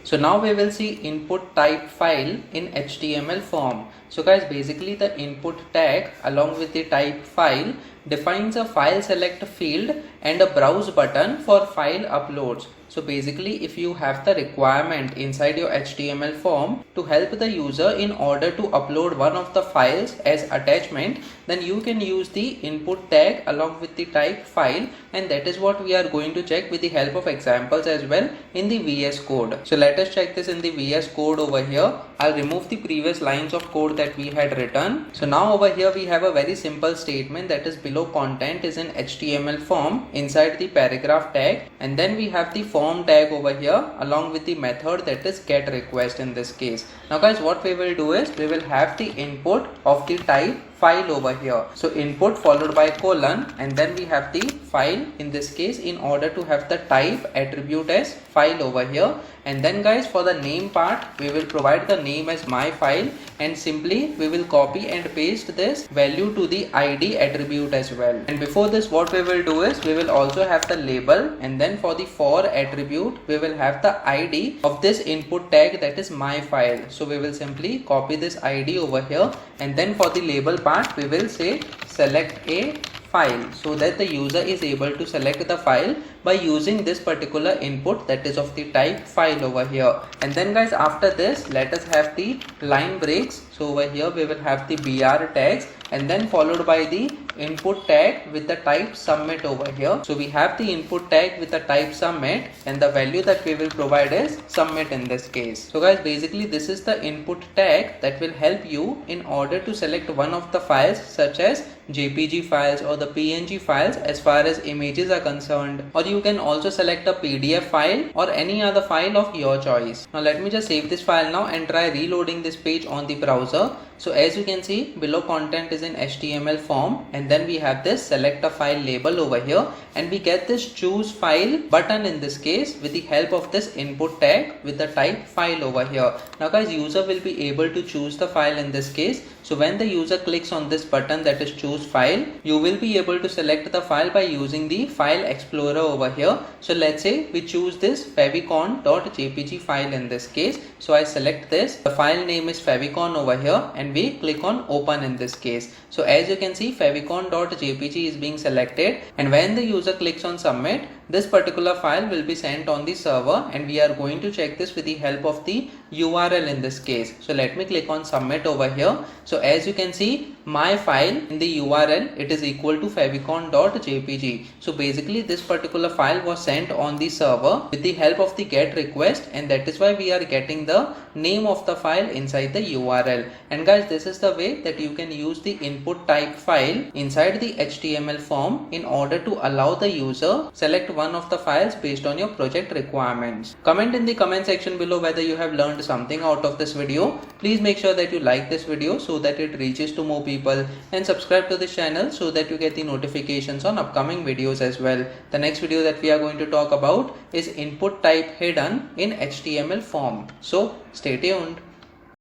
So now we will see input type file in HTML form. So guys, basically the input tag along with the type file defines a file select field and a browse button for file uploads. So basically if you have the requirement inside your HTML form to help the user in order to upload one of the files as attachment, then you can use the input tag along with the type file, and that is what we are going to check with the help of examples as well in the VS Code. So let us check this in the VS Code over here. I'll remove the previous lines of code that we had written. So now over here we have a very simple statement, that is below content is in HTML form inside the paragraph tag, and then we have the form tag over here along with the method that is get request in this case. Now guys, what we will do is we will have the input of the type file over here. So input followed by colon, and then we have the file in this case in order to have the type attribute as file over here. And then guys, for the name part we will provide the name as my file, and simply we will copy and paste this value to the ID attribute as well. And before this, what we will do is we will also have the label, and then for the for attribute we will have the ID of this input tag, that is my file. So we will simply copy this ID over here, and then for the label part we will say select a file, so that the user is able to select the file by using this particular input that is of the type file over here. And then guys, after this let us have the line breaks. So over here we will have the BR tags, and then followed by the input tag with the type submit over here. So we have the input tag with the type submit, and the value that we will provide is submit in this case. So guys, basically this is the input tag that will help you in order to select one of the files such as JPG files or the PNG files as far as images are concerned, or you can also select a PDF file or any other file of your choice. Now let me just save this file now and try reloading this page on the browser. So as you can see, below content is in HTML form, and then we have this select a file label over here, and we get this choose file button in this case with the help of this input tag with the type file over here. Now guys, user will be able to choose the file in this case. So when the user clicks on this button that is choose file, you will be able to select the file by using the file explorer over here. So let's say we choose this favicon.jpg file in this case. So I select this, the file name is favicon over here, and we click on open in this case. So as you can see, favicon.jpg is being selected, and when the user clicks on submit, this particular file will be sent on the server, and we are going to check this with the help of the URL in this case. So let me click on submit over here. So as you can see, my file in the URL, it is equal to favicon.jpg. So basically this particular file was sent on the server with the help of the get request, and that is why we are getting the name of the file inside the URL. And guys, this is the way that you can use the input type file inside the HTML form in order to allow the user select one of the files based on your project requirements. Comment in the comment section below whether you have learned something out of this video. Please make sure that you like this video so that it reaches to more people, and subscribe to this channel so that you get the notifications on upcoming videos as well. The next video that we are going to talk about is input type hidden in HTML form. So stay tuned.